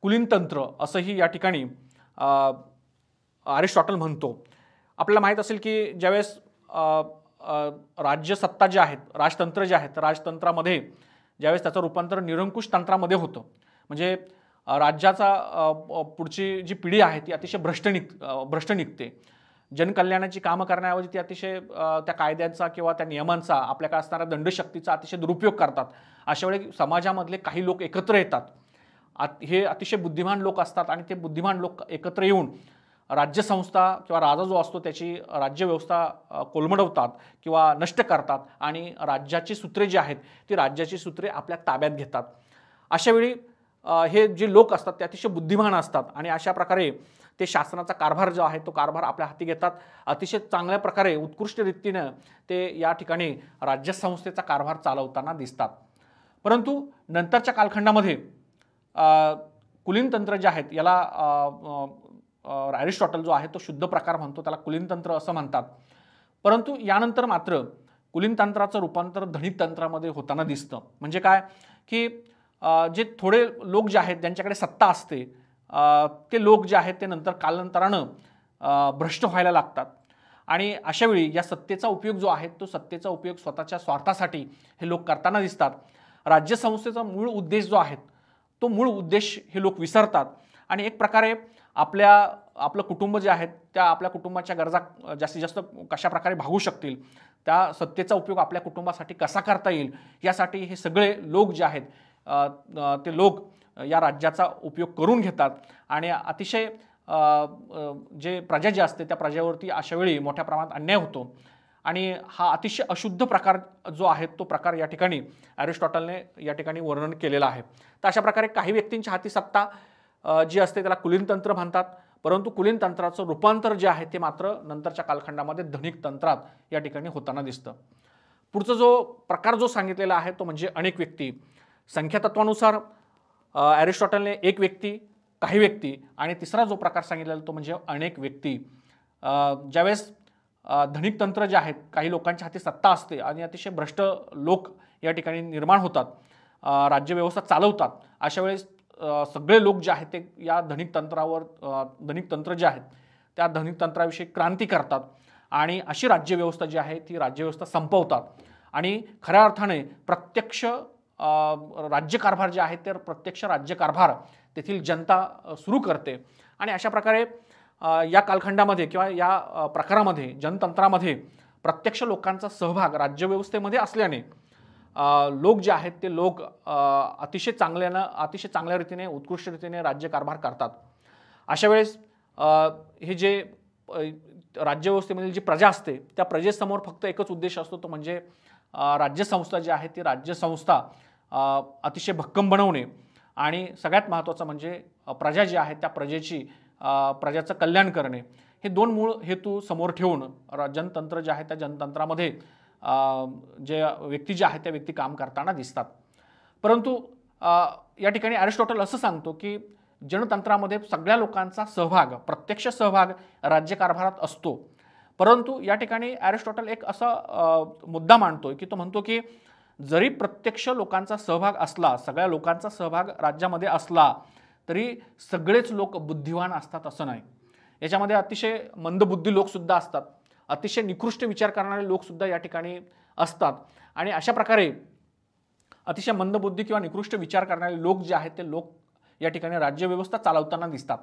कुलीनतंत्र असंही या ठिकाणी अरिस्टॉटल म्हणतो. आपल्याला माहीत असेल की ज्यावेळेस राज्यसत्ता जे आहेत, राजतंत्र जे आहेत, राजतंत्रामध्ये ज्यावेळेस त्याचं रूपांतर निरंकुश तंत्रामध्ये होतं, म्हणजे राज्याचा पुढची जी पिढी आहे ती अतिशय भ्रष्ट निघते. जनकल्याणाची कामं करण्याऐवजी ती अतिशय त्या कायद्यांचा किंवा त्या नियमांचा, आपल्याकडे असणाऱ्या दंडशक्तीचा अतिशय दुरुपयोग करतात. अशा वेळी समाजामधले काही लोक एकत्र येतात. हे अतिशय बुद्धिमान लोक असतात आणि ते बुद्धिमान लोक एकत्र येऊन राज्यसंस्था किंवा राजा जो असतो त्याची राज्यव्यवस्था कोलमडवतात किंवा नष्ट करतात आणि राज्याची सूत्रे जी आहेत ती राज्याची सूत्रे आपल्या ताब्यात घेतात. अशावेळी हे जे लोक असतात ते अतिशय बुद्धिमान असतात आणि अशा प्रकारे ते शासनाचा कारभार जो आहे तो कारभार आपल्या हाती घेतात. अतिशय चांगल्या प्रकारे उत्कृष्ट रीतीनं ते या ठिकाणी राज्यसंस्थेचा कारभार चालवताना दिसतात. परंतु नंतरच्या कालखंडामध्ये कुलीन तंत्र जे आहेत याला अरिस्टॉटल जो आहे तो शुद्ध प्रकार म्हणतो, त्याला कुलीन तंत्र असं म्हणतात. परंतु यानंतर मात्र कुलीन तंत्राचं रूपांतर धनिक तंत्रामध्ये होताना दिसतं. म्हणजे काय की जे थोडे लोक जे आहेत ज्यांच्याकडे सत्ता असते ते लोक जे आहेत ते नंतर कालांतरानं भ्रष्ट व्हायला लागतात आणि अशावेळी या सत्तेचा उपयोग जो आहे तो सत्तेचा उपयोग स्वतःच्या स्वार्थासाठी हे लोक करताना दिसतात. राज्यसंस्थेचा मूळ उद्देश जो आहे तो मूळ उद्देश हे लोक विसरतात आणि एक प्रकारे आपलं कुटुंब जे आहेत त्या आपल्या कुटुंबाच्या गरजा जास्तीत जास्त कशा प्रकारे भागू शकतील, त्या सत्तेचा उपयोग आपल्या कुटुंबासाठी कसा करता येईल यासाठी हे सगळे लोक जे आहेत ते लोक या राज्याचा उपयोग करून घेतात आणि अतिशय जे प्रजा जी असते त्या प्रजेवरती अशावेळी मोठ्या प्रमाणात अन्याय होतो आणि हा अतिशय अशुद्ध प्रकार जो आहे तो प्रकार या ठिकाणी अरिस्टॉटलने या ठिकाणी वर्णन केलेला आहे. तर अशा प्रकारे काही व्यक्तींच्या हाती सत्ता जी असते त्याला कुलीन तंत्र म्हणतात. परंतु कुलीन तंत्राचं रूपांतर जे आहे ते मात्र नंतरच्या कालखंडामध्ये धनिक तंत्रात या ठिकाणी होताना दिसतं. पुढचा जो प्रकार जो सांगितलेला आहे तो म्हणजे अनेक व्यक्ती. संख्यातत्वानुसार अरिस्टॉटलने एक व्यक्ती, काही व्यक्ती आणि तिसरा जो प्रकार सांगितलेला तो म्हणजे अनेक व्यक्ती. ज्यावेळेस धनिक तंत्र जे आहेत काही लोकांच्या हाती सत्ता असते आणि अतिशय भ्रष्ट लोक या ठिकाणी निर्माण होतात, राज्यव्यवस्था चालवतात. अशा वेळेस सगळे लोक जे आहेत ते या धनिक तंत्र जे आहेत त्या धनिक तंत्राविषयी क्रांती करतात आणि अशी राज्यव्यवस्था जी आहे ती राज्यव्यवस्था संपवतात आणि खऱ्या अर्थाने प्रत्यक्ष राज्यकारभार जे आहे ते प्रत्यक्ष राज्यकारभार तेथील जनता सुरू करते आणि अशा प्रकारे या कालखंडामध्ये किंवा या प्रकारामध्ये जनतंत्रामध्ये प्रत्यक्ष लोकांचा सहभाग राज्यव्यवस्थेमध्ये असल्याने लोक जे आहेत ते लोक अतिशय चांगल्या रीतीने उत्कृष्ट रीतीने राज्यकारभार करतात. अशा वेळेस हे जे राज्यव्यवस्थेमधील जी प्रजा असते त्या प्रजेसमोर फक्त एकच उद्देश असतो तो म्हणजे राज्यसंस्था जी आहे ती राज्यसंस्था अतिशय भक्कम बनवणे आणि सगळ्यात महत्त्वाचं म्हणजे प्रजा जी आहे त्या प्रजाचं कल्याण करणे. हे दोन मूळ हेतू समोर ठेवून जनतंत्र जे आहे त्या जनतंत्रामध्ये जे व्यक्ती जे आहेत त्या व्यक्ती काम करताना दिसतात. परंतु या ठिकाणी अरिस्टॉटल असं सांगतो की जनतंत्रामध्ये सगळ्या लोकांचा सहभाग, प्रत्यक्ष सहभाग राज्यकारभारात असतो. परंतु या ठिकाणी अरिस्टॉटल एक असा मुद्दा मांडतोय की तो म्हणतो की जरी प्रत्यक्ष लोकांचा सहभाग असला, सगळ्या लोकांचा सहभाग राज्यामध्ये असला तरी सगळेच लोक बुद्धिवान असतात असं नाही. याच्यामध्ये अतिशय मंदबुद्धी लोकसुद्धा असतात, अतिशय निकृष्ट विचार करणारे लोकसुद्धा या ठिकाणी असतात आणि अशा प्रकारे अतिशय मंदबुद्धी किंवा निकृष्ट विचार करणारे लोक जे आहेत ते लोक या ठिकाणी राज्यव्यवस्था चालवताना दिसतात.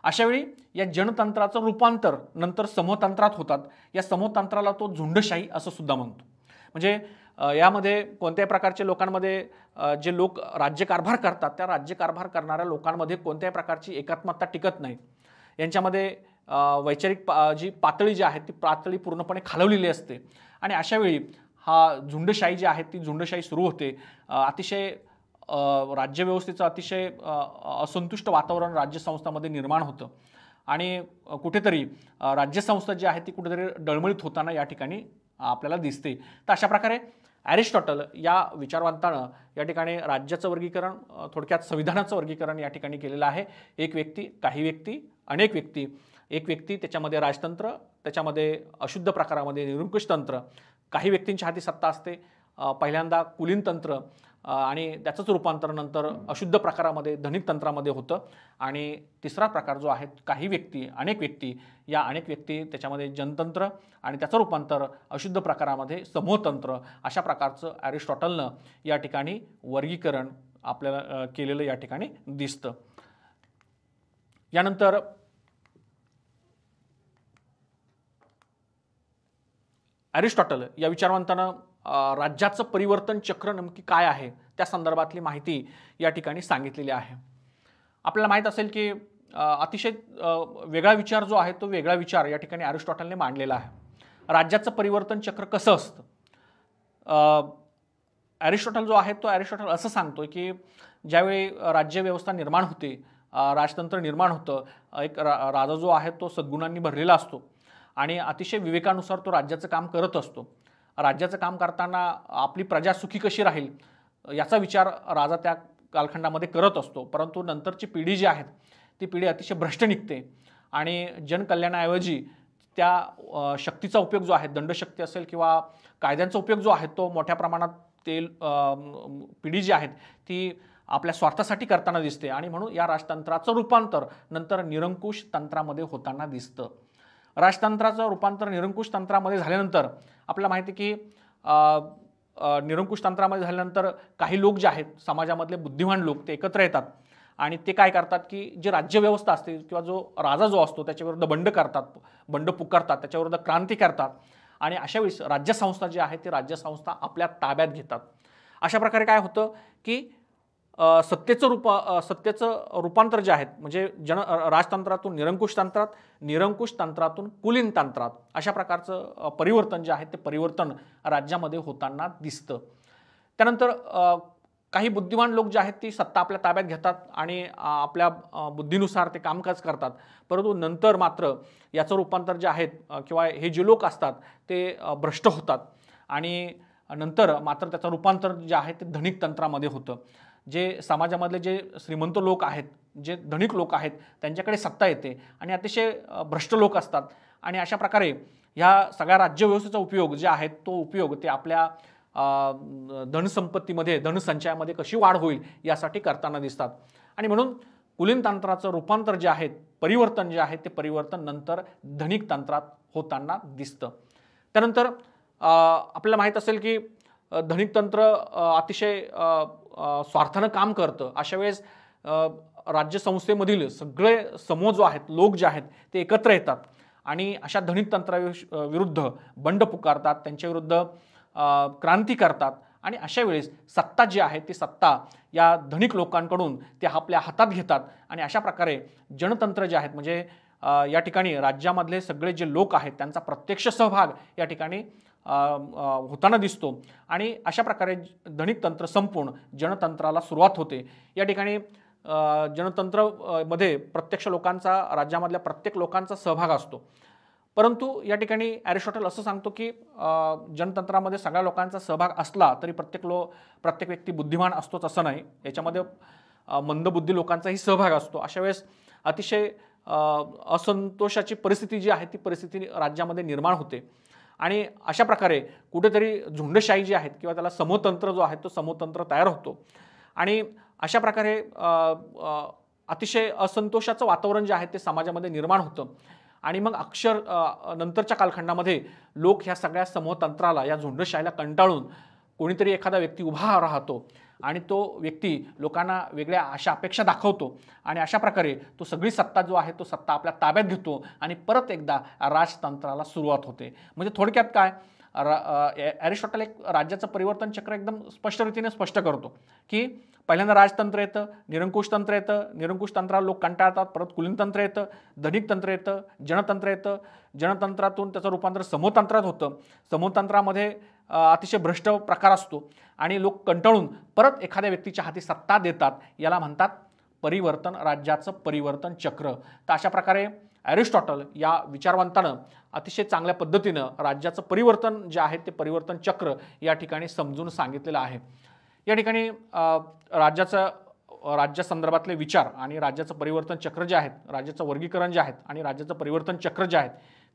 अशावेळी या जनतंत्राचं रूपांतर नंतर समूहतंत्रात होतात. या समूहतंत्राला तो झुंडशाही असं सुद्धा म्हणतो. म्हणजे यामध्ये कोणत्याही प्रकारच्या लोकांमध्ये जे लोक राज्यकारभार करतात त्या राज्यकारभार करणाऱ्या लोकांमध्ये कोणत्याही प्रकारची एकात्मता टिकत नाही. यांच्यामध्ये वैचारिक जी पातळी जी आहे ती पातळी पूर्णपणे खालवलेली असते आणि अशावेळी हा झुंडशाही जी आहे ती झुंडशाही सुरू होते. अतिशय राज्यव्यवस्थेचं अतिशय असंतुष्ट वातावरण राज्यसंस्थांमध्ये निर्माण होतं आणि कुठेतरी राज्यसंस्था जी आहे ती कुठेतरी डळमळीत होताना या ठिकाणी आपल्याला दिसते. तर अशा प्रकारे अरिस्टॉटल या विचारवंतानं या ठिकाणी राज्याचं वर्गीकरण, थोडक्यात संविधानाचं वर्गीकरण या ठिकाणी केलेलं आहे. एक व्यक्ती, काही व्यक्ती, अनेक व्यक्ती. एक व्यक्ती त्याच्यामध्ये राजतंत्र, त्याच्यामध्ये अशुद्ध प्रकारामध्ये निरंकुश तंत्र, काही व्यक्तींच्या हाती सत्ता असते, पहिल्यांदा कुलीन तंत्र, आणि त्याचंच रूपांतर नंतर अशुद्ध प्रकारामध्ये धनिक तंत्रामध्ये होतं. आणि तिसरा प्रकार जो आहे, काही व्यक्ती, अनेक व्यक्ती, या अनेक व्यक्ती त्याच्यामध्ये जनतंत्र आणि त्याचं रूपांतर अशुद्ध प्रकारामध्ये समूहतंत्र, अशा प्रकारचं अरिस्टॉटलनं या ठिकाणी वर्गीकरण आपल्याला केलेलं या ठिकाणी दिसतं. यानंतर अरिस्टॉटल या विचारवंतानं राज्याचं परिवर्तन चक्र नक्की काय आहे त्या संदर्भातली माहिती या ठिकाणी सांगितलेली आहे. आपल्याला माहीत असेल की अतिशय वेगळा विचार जो आहे तो वेगळा विचार या ठिकाणी अरिस्टॉटलने मांडलेला आहे. राज्याचं परिवर्तन चक्र कसं असतं? अरिस्टॉटल जो आहे तो अरिस्टॉटल असं सांगतोय की ज्यावेळी राज्यव्यवस्था निर्माण होते, राजतंत्र निर्माण होतं, एक राजा जो आहे तो सद्गुणांनी भरलेला असतो आणि अतिशय विवेकानुसार तो राज्याचं काम करत असतो. राज्याचं काम करताना आपली प्रजा सुखी कशी राहील याचा विचार राजा त्या कालखंडामध्ये करत असतो. परंतु नंतरची पिढी जी आहे ती पिढी अतिशय भ्रष्ट निघते आणि जनकल्याणाऐवजी त्या शक्तीचा उपयोग जो आहे, दंडशक्ती असेल किंवा कायद्यांचा उपयोग जो आहे तो मोठ्या प्रमाणात ते पिढी जी आहेत ती आपल्या स्वार्थासाठी करताना दिसते आणि म्हणून या राजतंत्राचं रूपांतर नंतर निरंकुश तंत्रामध्ये होताना दिसतं. राजतंत्राचं रूपांतर निरंकुश तंत्रामध्ये झाल्यानंतर आपल्याला माहिती की निरंकुश तंत्रामध्ये झाल्यानंतर काही लोक जे आहेत समाजामधले बुद्धिमान लोक ते एकत्र येतात आणि ते काय करतात की जे राज्यव्यवस्था असते किंवा जो राजा जो असतो त्याच्याविरुद्ध बंड करतात, बंड पुकारतात, त्याच्याविरुद्ध क्रांती करतात आणि अशा वेळेस राज्यसंस्था जी आहे ती राज्यसंस्था आपल्या ताब्यात घेतात. अशा प्रकारे काय होतं की सत्तेचं रूपांतर जे आहेत म्हणजे राजतंत्रातून निरंकुश तंत्रात, निरंकुश तंत्रातून कुलीन तंत्रात, अशा प्रकारचं परिवर्तन जे आहे ते परिवर्तन राज्यामध्ये होताना दिसतं. त्यानंतर काही बुद्धिमान लोक जे आहेत ती सत्ता आपल्या ताब्यात घेतात आणि आपल्या बुद्धीनुसार ते कामकाज करतात. परंतु नंतर मात्र याचं रूपांतर जे आहेत किंवा हे जे लोक असतात ते भ्रष्ट होतात आणि नंतर मात्र त्याचं रूपांतर जे आहे ते धनिक तंत्रामध्ये होतं. जे समाजामधले जे श्रीमंत लोक आहेत, जे धनिक लोक आहेत त्यांच्याकडे सत्ता येते आणि अतिशय भ्रष्ट लोक असतात आणि अशा प्रकारे ह्या सगळ्या राज्यव्यवस्थेचा उपयोग जे आहे तो उपयोग ते आपल्या धनसंपत्तीमध्ये, धनसंचयामध्ये कशी वाढ होईल यासाठी करताना दिसतात. आणि म्हणून कुलीन तंत्राचं रूपांतर जे आहे, परिवर्तन जे आहे ते परिवर्तन नंतर धनिक तंत्रात होताना दिसतं. त्यानंतर आपल्याला माहीत असेल की धनिक तंत्र अतिशय स्वार्थानं काम करतं. अशा वेळेस राज्यसंस्थेमधील सगळे समूह जो आहेत, लोक जे आहेत ते एकत्र येतात आणि अशा धनिक तंत्राविरुद्ध बंड पुकारतात, त्यांच्याविरुद्ध क्रांती करतात आणि अशा वेळेस सत्ता जी आहे ती सत्ता या धनिक लोकांकडून ते आपल्या हातात घेतात आणि अशा प्रकारे जनतंत्र जे आहेत म्हणजे या ठिकाणी राज्यामधले सगळे जे लोक आहेत त्यांचा प्रत्यक्ष सहभाग या ठिकाणी होताना दिसतो आणि अशा प्रकारे धनिक तंत्र संपून जनतंत्राला सुरुवात होते. या ठिकाणी जनतंत्रमध्ये प्रत्यक्ष लोकांचा, राज्यामधल्या प्रत्येक लोकांचा सहभाग असतो. परंतु या ठिकाणी अरिस्टॉटल असं सांगतो की जनतंत्रामध्ये सगळ्या लोकांचा सहभाग असला तरी प्रत्येक व्यक्ती बुद्धिमान असतोच असं नाही. याच्यामध्ये मंदबुद्धी लोकांचाही सहभाग असतो. अशा वेळेस अतिशय असंतोषाची परिस्थिती जी आहे ती परिस्थिती राज्यामध्ये निर्माण होते आणि अशा प्रकारे कुठेतरी झुंडशाही जी आहेत किंवा त्याला समूहतंत्र जो आहे तो समूहतंत्र तयार होतो आणि अशा प्रकारे अतिशय असंतोषाचं वातावरण जे आहे ते समाजामध्ये निर्माण होतं आणि मग नंतरच्या कालखंडामध्ये लोक ह्या सगळ्या समूहतंत्राला, या झुंडशाहीला कंटाळून कोणीतरी एखादा व्यक्ती उभा राहतो आणि तो व्यक्ती लोकांना वेगळ्या अशा अपेक्षा दाखवतो आणि अशा प्रकारे तो सगळी सत्ता जो आहे तो सत्ता आपल्या ताब्यात घेतो आणि परत एकदा राजतंत्राला सुरुवात होते. म्हणजे थोडक्यात काय, अरिस्टॉटल एक राज्याचं परिवर्तन चक्र एकदम स्पष्ट रीतीने स्पष्ट करतो की पहिल्यांदा राजतंत्र येतं, निरंकुश तंत्र येतं, निरंकुश तंत्राला लोक कंटाळतात, परत कुलीन तंत्र येतं, धनिक तंत्र येतं, जनतंत्र येतं, जनतंत्रातून त्याचं रूपांतर समूहतंत्रात होतं, समूहतंत्रामध्ये अतिशय भ्रष्ट प्रकार असतो आणि लोक कंटाळून परत एखाद्या व्यक्तीच्या हाती सत्ता देतात. याला म्हणतात परिवर्तन, राज्याचं परिवर्तन चक्र. तर अशा प्रकारे अरिस्टॉटल या विचारवंतानं अतिशय चांगल्या पद्धतीनं राज्याचं परिवर्तन जे आहे ते परिवर्तन चक्र या ठिकाणी समजून सांगितलेलं आहे. या ठिकाणी राज्यासंदर्भातले विचार आणि राज्याचं परिवर्तन चक्र जे आहेत, राज्याचं वर्गीकरण जे आहेत आणि राज्याचं परिवर्तन चक्र जे आहेत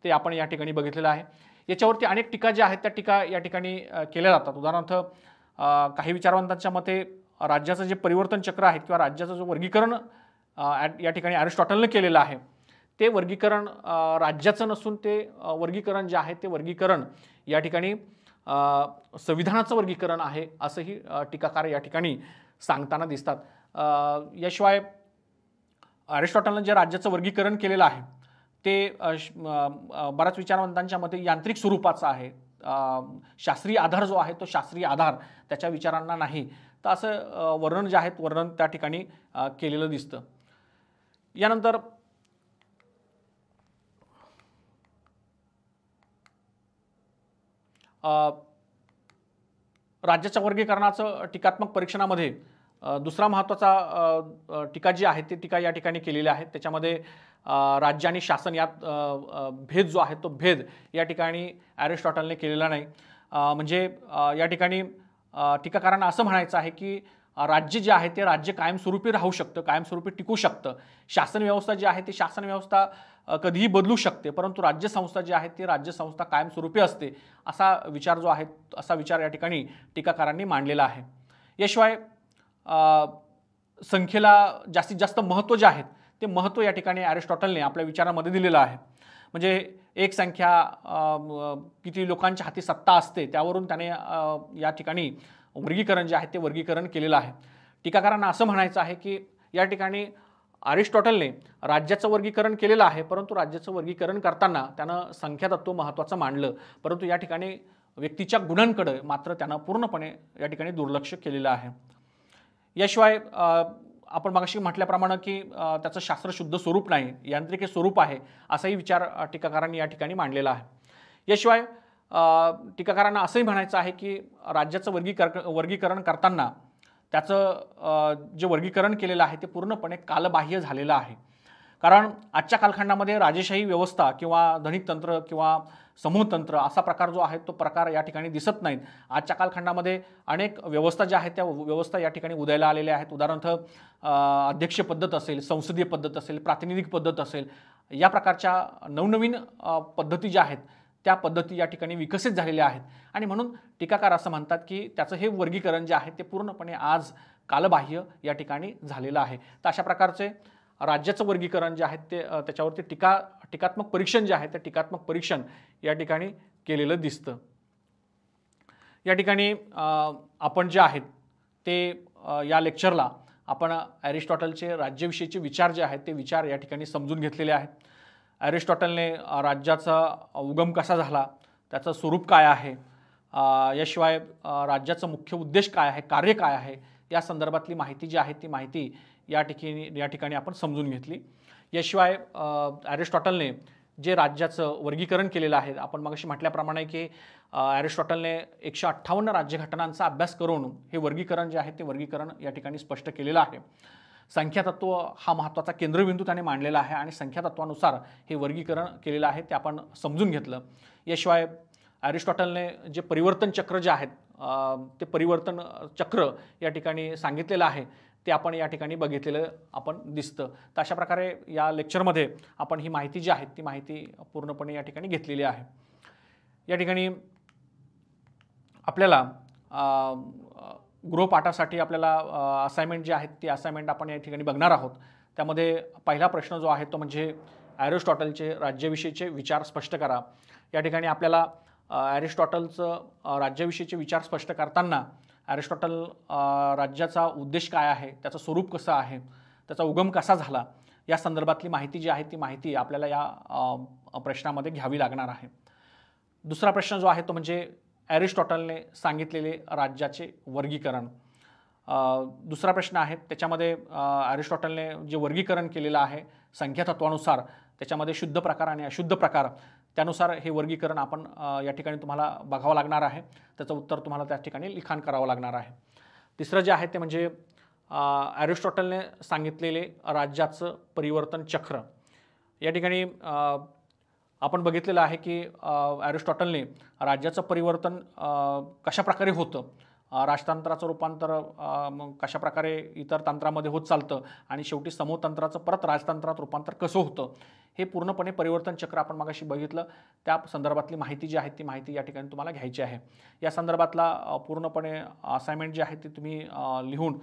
ते आपण या ठिकाणी बघितलेलं आहे. याच्यावरती अनेक टीका ज्या आहेत त्या टीका या ठिकाणी केल्या जातात. उदाहरणार्थ काही विचारवंतांच्या मते राज्याचं जे परिवर्तन चक्र आहे किंवा राज्याचं जो वर्गीकरण या ठिकाणी अरिस्टॉटलने केलेलं आहे ते वर्गीकरण राज्याचं नसून ते वर्गीकरण जे आहे ते वर्गीकरण या ठिकाणी संविधानाचं वर्गीकरण आहे असंही टीकाकार या ठिकाणी सांगताना दिसतात. याशिवाय अरिस्टॉटलने जे राज्याचं वर्गीकरण केलेलं आहे ते बऱ्याच विचारवंतांच्या मते यांत्रिक स्वरूपाचं आहे. शास्त्रीय आधार जो आहे तो शास्त्रीय आधार त्याच्या विचारांना नाही, तर असं वर्णन जे आहे वर्णन त्या ठिकाणी केलेलं दिसतं. यानंतर राज्याच्या वर्गीकरणाचं टीकात्मक परीक्षणामध्ये दुसरा महत्त्वाचा टीका जी आहे ती टीका या ठिकाणी केलेली आहे. त्याच्यामध्ये राज्य आणि शासन यात भेद जो आहे तो भेद या ठिकाणी अरिस्टॉटलने केलेला नाही. म्हणजे या ठिकाणी टीकाकारांना असं म्हणायचं आहे की राज्य जे आहे ते राज्य कायमस्वरूपी राहू शकतं, कायमस्वरूपी टिकू शकतं. शासन व्यवस्था जी आहे ती शासन व्यवस्था कधीही बदलू शकते, परंतु राज्यसंस्था जी आहे ती राज्यसंस्था कायमस्वरूपी असते असा विचार जो आहे असा विचार या ठिकाणी टीकाकारांनी मांडलेला आहे. याशिवाय संख्येला जास्तीत जास्त महत्त्व जे आहे ते महत्त्व या ठिकाणी अरिस्टॉटलने आपल्या विचारामध्ये दिलेलं आहे. म्हणजे एक संख्या किती लोकांच्या हाती सत्ता असते त्यावरून त्याने या ठिकाणी वर्गीकरण जे आहे ते वर्गीकरण केलेलं आहे. टीकाकारांना असं म्हणायचं आहे की या ठिकाणी अरिस्टॉटलने राज्याचं वर्गीकरण केलेलं आहे, परंतु राज्याचं वर्गीकरण करताना त्यानं संख्यातत्व महत्त्वाचं मांडलं, परंतु या ठिकाणी व्यक्तीच्या गुणांकडे मात्र त्यानं पूर्णपणे या ठिकाणी दुर्लक्ष केलेलं आहे. याशिवाय आपण मगाशी म्हटल्याप्रमाणे की त्याचं शास्त्रशुद्ध स्वरूप नाही, यांत्रिक स्वरूप आहे असाही विचार टीकाकारांनी या ठिकाणी मांडलेला आहे. याशिवाय टीकाकारांना असंही म्हणायचं आहे की राज्याचं वर्गीकरण करताना त्याचं जे वर्गीकरण केलेलं आहे ते पूर्णपणे कालबाह्य झालेलं आहे. कारण आजच्या कालखंडामध्ये राजेशाही व्यवस्था किंवा धनिक तंत्र किंवा समूहतंत्र असा प्रकार जो आहे तो प्रकार या ठिकाणी दिसत नाहीत. आजच्या कालखंडामध्ये अनेक व्यवस्था ज्या आहेत त्या व्यवस्था या ठिकाणी उदयाला आलेल्या आहेत. उदाहरणार्थ अध्यक्षीय पद्धत असेल, संसदीय पद्धत असेल, प्रातिनिधिक पद्धत असेल, या प्रकारच्या नवनवीन पद्धती ज्या आहेत त्या पद्धती या ठिकाणी विकसित झालेल्या आहेत आणि म्हणून टीकाकार असं म्हणतात की त्याचं हे वर्गीकरण जे आहे ते पूर्णपणे आज कालबाह्य या ठिकाणी झालेलं आहे. तर अशा प्रकारचे राज्याचं वर्गीकरण जे आहे ते त्याच्यावरती टीकात्मक परीक्षण जे आहे ते टीकात्मक परीक्षण या ठिकाणी केलेलं दिसतं. या ठिकाणी आपण जे आहेत ते या लेक्चरला आपण अरिस्टॉटलचे राज्याविषयीचे विचार जे आहेत ते विचार या ठिकाणी समजून घेतलेले आहेत. अरिस्टॉटलने राज्याचा उगम कसा झाला, त्याचं स्वरूप काय आहे, याशिवाय राज्याचा मुख्य उद्देश काय आहे, कार्य काय आहे, या संदर्भातली माहिती जी आहे ती माहिती या ठिकाणी आपण समजून घेतली. याशिवाय अरिस्टॉटलने जे राज्याचं वर्गीकरण केलेलं आहे, आपण मगाशी म्हटल्याप्रमाणे की अरिस्टॉटलने 158 राज्यघटनांचा अभ्यास करून हे वर्गीकरण जे आहे ते वर्गीकरण या ठिकाणी स्पष्ट केलेलं आहे. संख्यातत्व हा महत्त्वाचा केंद्रबिंदू त्याने मांडलेला आहे आणि संख्यातत्वानुसार हे वर्गीकरण केलेलं आहे ते आपण समजून घेतलं. याशिवाय अरिस्टॉटलने जे परिवर्तन चक्र जे आहेत ते परिवर्तन चक्र या ठिकाणी सांगितलेलं आहे ते आपण या ठिकाणी बघितलेलं आपण दिसतं. तर अशा प्रकारे या लेक्चरमध्ये आपण ही माहिती जी आहे ती माहिती पूर्णपणे या ठिकाणी घेतलेली आहे. या ठिकाणी आपल्याला गृहपाठासाठी आपल्याला असाइनमेंट जी आहेत ती असाइनमेंट आपण या ठिकाणी बघणार आहोत. त्यामध्ये पहिला प्रश्न जो आहे तो म्हणजे अरिस्टॉटलचे राज्याविषयीचे विचार स्पष्ट करा. या ठिकाणी आपल्याला अरिस्टॉटलचं राज्याविषयीचे विचार स्पष्ट करताना अरिस्टॉटल राज्याचा उद्देश काय आहे, त्याचं स्वरूप कसं आहे, त्याचा उगम कसा झाला, या संदर्भातली माहिती जी आहे ती माहिती आपल्याला या प्रश्नामध्ये घ्यावी लागणार आहे. दुसरा प्रश्न जो आहे तो म्हणजे अरिस्टॉटलने सांगितलेले राज्याचे वर्गीकरण. दुसरा प्रश्न आहे त्याच्यामध्ये अरिस्टॉटलने जे वर्गीकरण केलेलं आहे संख्यातत्वानुसार त्याच्यामध्ये शुद्ध प्रकार आणि अशुद्ध प्रकार त्यानुसार हे वर्गीकरण आपण या ठिकाणी तुम्हाला बघावं लागणार आहे. त्याचं उत्तर तुम्हाला त्या ठिकाणी लिखाण करावं लागणार आहे. तिसरं जे आहे ते म्हणजे अरिस्टॉटलने सांगितलेले राज्याचं परिवर्तन चक्र. या ठिकाणी आपण बघितलेलं आहे की अरिस्टॉटलने राज्याचं परिवर्तन कशा प्रकारे होतं राजतंत्राचं रूपांतर मग कशाप्रकारे इतर तंत्रामध्ये होत चालतं आणि शेवटी समूहतंत्राचं परत राजतंत्रात रूपांतर कसं होतं, हे पूर्णपणे परिवर्तन चक्र आपण मगाशी बघितलं. त्या संदर्भातली माहिती जी आहे ती माहिती या ठिकाणी तुम्हाला घ्यायची आहे. या संदर्भातला पूर्णपणे असाइनमेंट जी आहे ती तुम्ही लिहून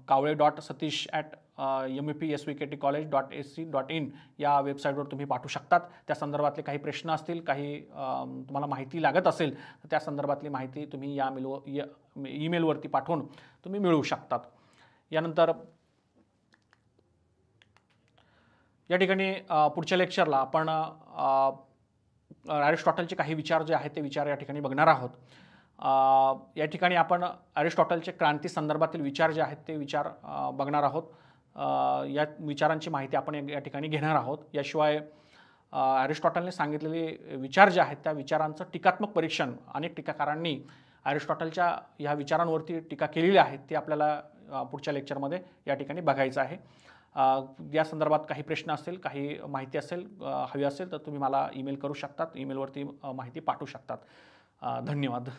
kavle.satish@mepsvktcollege.ac.in या वेबसाईटवर तुम्ही पाठवू शकतात. त्या संदर्भातले काही प्रश्न असतील, काही तुम्हाला माहिती लागत असेल तर त्या संदर्भातली माहिती तुम्ही या ईमेलवरती पाठवून तुम्ही मिळवू शकतात. यानंतर या ठिकाणी पुढच्या लेक्चरला आपण अरिस्टॉटलचे काही विचार जे आहेत ते विचार या ठिकाणी बघणार आहोत. या ठिकाणी आपण अरिस्टॉटलचे क्रांती संदर्भातील विचार जे आहेत ते विचार बघणार आहोत. या विचारांची माहिती आपण या ठिकाणी घेणार आहोत. याशिवाय अरिस्टॉटलने सांगितलेले विचार जे आहेत त्या विचारांचं टीकात्मक परीक्षण अनेक टीकाकारांनी अरिस्टॉटलच्या ह्या विचारांवरती टीका केलेली आहे ते आपल्याला पुढच्या लेक्चरमध्ये या ठिकाणी बघायचं आहे. या संदर्भात काही प्रश्न असतील, काही माहिती असेल, हवी असेल तर तुम्ही मला ईमेल करू शकतात. ईमेलवरती माहिती पाठवू शकतात. धन्यवाद.